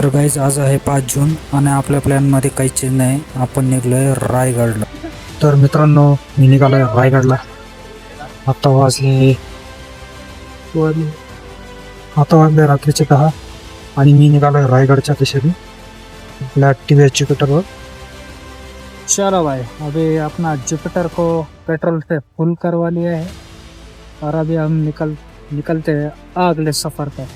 तर गाईज आज आहे 5 जून आणि आपल्या प्लॅनमध्ये काही चेंज नाही. आपण निघलोय रायगडला. तर मित्रांनो मी निघालोय रायगडला. आता वाजले रात्रीचे 10 आणि मी निघालोय रायगडच्या दिशेने आपल्या टी जुपिटरवर. चलो भाई, अभी अपना जुपिटर को पेट्रोल से फुल करवा लिया है और अभी हम निकलते हैं अगले सफर पर.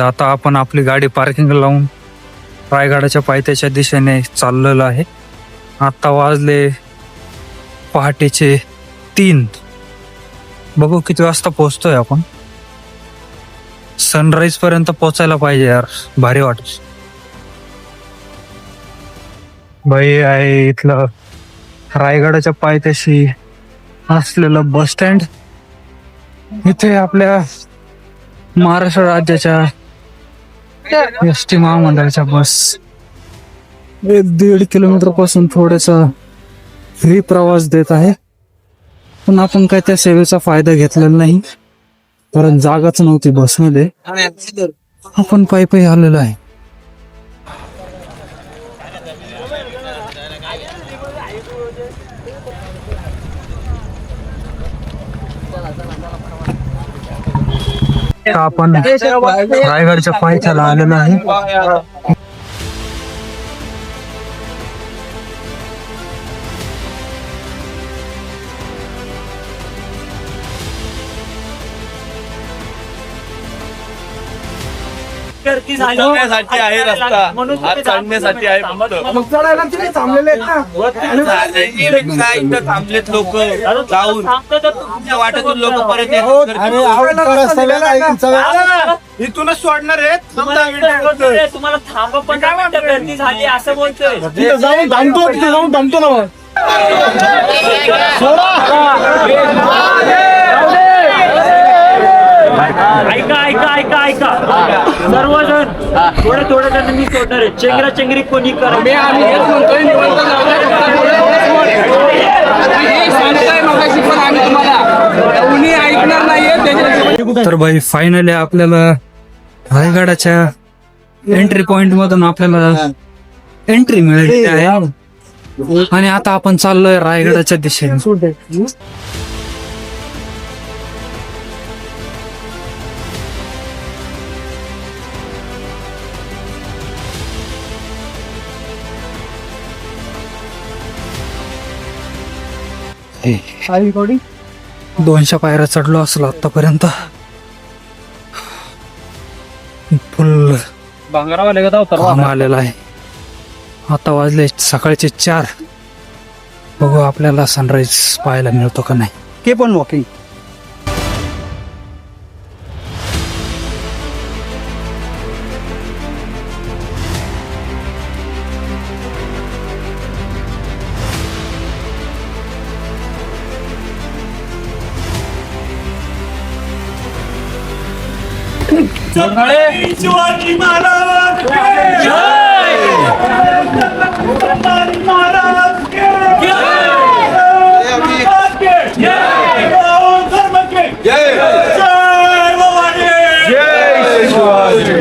आता आपण आपली गाडी पार्किंग लावून रायगडाच्या पायथ्याच्या दिशेने चाललेलो आहे. आता वाजले पहाटेचे 3. बघू किती वाजता पोहोचतोय आपण. सनराईज पर्यंत पोहोचायला पाहिजे यार, भारी वाटत. बाई आहे इथलं रायगडाच्या पायथ्याशी असलेलं बस स्टँड. इथे आपल्या महाराष्ट्र राज्याच्या एसटी महामंडळाच्या बस 1-1.5 किलोमीटर पासून थोडासा फ्री प्रवास देत आहे. पण आपण काय त्या सेवेचा फायदा घेतलेला नाही, कारण जागाच नव्हती बसमध्ये. आपण पायी आलेलो आहे. आपण रायगडच्या पायथ्याला आलेलो आहे. चढण्यासाठी आहे रस्ता, हात चढण्यासाठी आहे फक्त. थांबलेत लोक जाऊन वाटेतून लोक परत इथूनच सोडणार आहेत. तुम्हाला थांबा पण गर्दी झाली असं बोलतोय. जाऊन थांबतो ना मग. ऐका सर्वजण थोडे जण मी सोडणार आहे. चेंगरा चेंगरी कोणी करा. तर भाई फायनली आपल्याला रायगडाच्या एंट्री पॉइंट मधून आपल्याला एंट्री मिळाली आहे आणि आता आपण चाललोय रायगडाच्या दिशेने. आई 200 पायऱ्या चढलो असलो आतापर्यंत. फुल घाम आलेला आहे. आता वाजले सकाळचे 4. बघू आपल्याला सनराईज पाहायला मिळतो का नाही. के पण वॉकिंग. शिवाजी महाराज की जय. छत्रपती महाराज की जय. धर्म की जय. जय भवानी. जय शिवाजी.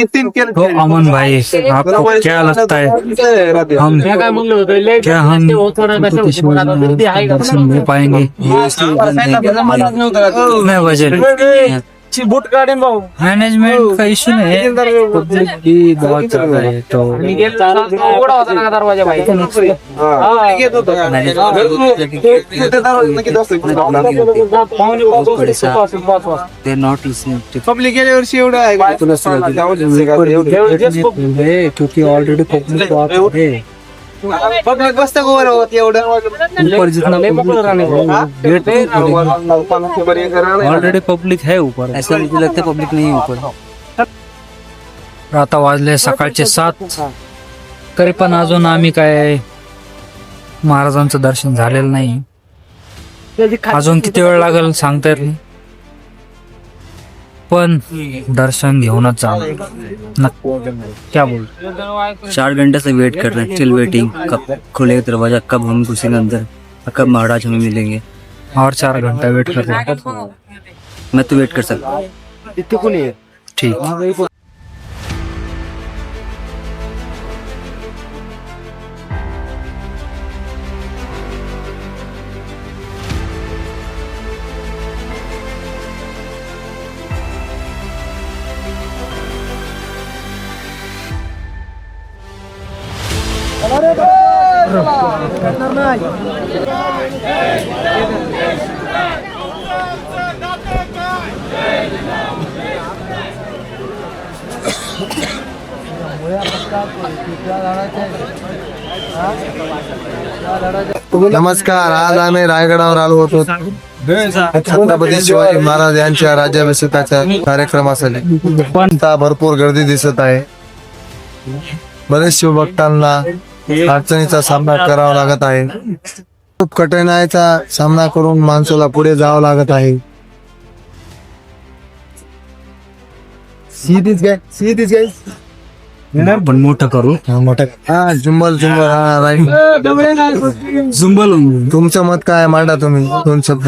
तो अमन भाई आपको क्या लगता है हम क्या हम दर्शन दे पाएंगे? मैं वजन मैनेजमेंट का इशू नहीं है, पब्लिक भी बहुत ज्यादा है तो पब्लिक गेल्या वर्षी एवढं आहे क्योंकि ऑलरेडी पब्लिक बहुत है पब्लिक बसतं गोवर होत एवढं ऊपर जितना ऑलरेडी पब्लिक है ऊपर, ऐसा मुझे लगता है पब्लिक नहीं है ऊपर। आता वाजले सकाळचे 7 तरी पण अजून आम्ही काय महाराजांचं दर्शन झालेलं नाही। अजून किती वेळ लागेल सांगता येत नाही, पण दर्शन घेऊनच जाणार। क्या बोल 4 घंटे से वेट कर रहे हैं, स्टिल वेटिंग, कब खुलेगा दरवाजा, कब हम घुसेंगे अंदर, कब महाराज हमें मिलेंगे। और 4 घंटा वेट कर रहे हैं। मैं तो वेट कर सकता हूँ। ठीक नमस्कार, आज आम्ही रायगडावर आलो होतो छत्रपती शिवाजी महाराज यांच्या राज्याभिषेकाच्या कार्यक्रमासाठी। पण आता भरपूर गर्दी दिसत आहे, बरेच शिवभक्तांना अडचणीचा सामना करावा लागत आहे, खूप कठीणाईचा सामना करून माणसाला पुढे जावं लागत आहे। पण मोठं करू, मोठा जुंबल राईट झुंबल तुमचं मत काय मांडा तुम्ही 2 शब्द।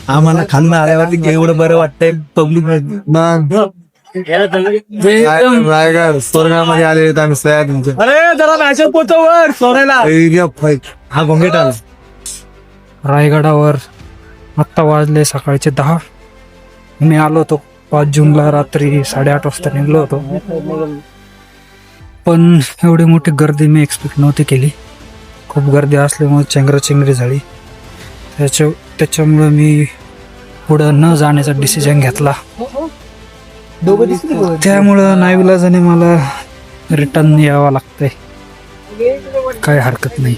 आम्हाला खाल्लं आल्यावरती एवढं बरं वाटतंय पब्लिक मग रायगड स्वर्गामध्ये आले आम्ही सया तुमच्या। अरे जरा मॅचर पोचवर सोडायला हा घोंगेट आला रायगडावर आत्ता वाजले सकाळचे 10। मी आलो होतो 5 जूनला रात्री 8:30 वाजता निघलो होतो, पण एवढी मोठी गर्दी मी एक्सपेक्ट नव्हती केली। खूप गर्दी असल्यामुळे चेंगराचेंगरी झाली, त्याच्यामुळे मी पुढं न जाण्याचा डिसिजन घेतला। त्यामुळं नाईविलाजाने मला रिटर्न यावं लागतंय, काय हरकत नाही।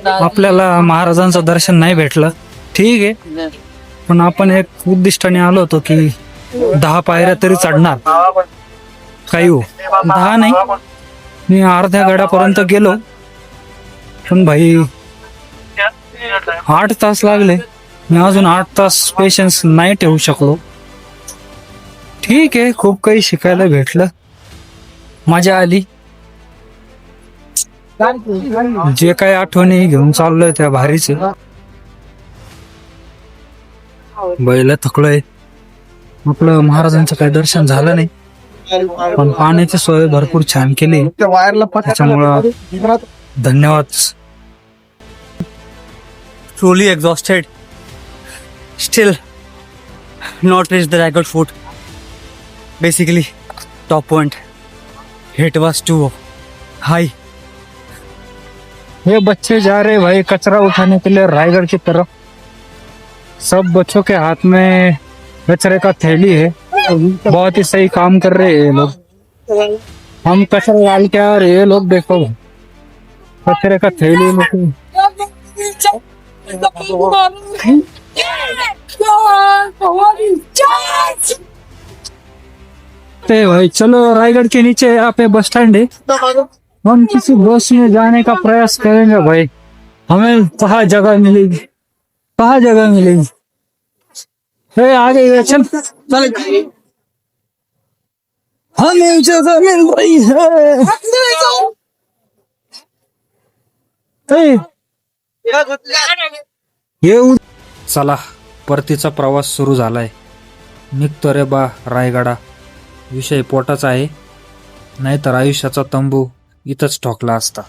आपल्याला महाराजांचं दर्शन नाही भेटलं, ठीक आहे, पण आपण एक उद्दिष्टाने आलो होतो की 10 पायऱ्या तरी चढणार. काही हो, 10 नाही, मी अर्ध्या गडापर्यंत गेलो, पण भाई 8 तास लागले. मी अजून 8 तास पेशन्स नाही ठेवू शकलो. ठीक आहे, खूप काही शिकायला भेटलं, मजा आली. जे काही आठवणी घेऊन चाललोय त्या भारीच आहे. बैल थकलोय. आपलं महाराजांचं काही दर्शन झालं नाही, पण पाण्याची सोय भरपूर छान केली, त्याच्यामुळं धन्यवाद. Truly exhausted. Still not reached the Raigad fort. Basically, top point. It was too high. ये बच्चे जा रहे भाई कचरा उठाने के लिए रायगढ़ की तरफ. सब बच्चों के हाथ में कचरे का थैली है. बहुत ही सही काम कर रहे हैं ये लोग. हम कचरा डाल के आ रहे हैं, ये लोग देखो कचरे का थैली में. भाई चलो, रायगढ़ के नीचे यहाँ पे बस स्टैंड है. हम किसी बस में जाने का प्रयास करेंगे भाई. हमें कहाँ जगह मिलेगी, कहाँ जगह मिलेगी. आगे चल, हमें जगह मिल रही है. चला, परतीचा प्रवास सुरू झालाय. निघतो रे बा रायगडा. विषय पोटाचा आहे, नाहीतर आयुष्याचा तंबू इथंच ठोकला असता.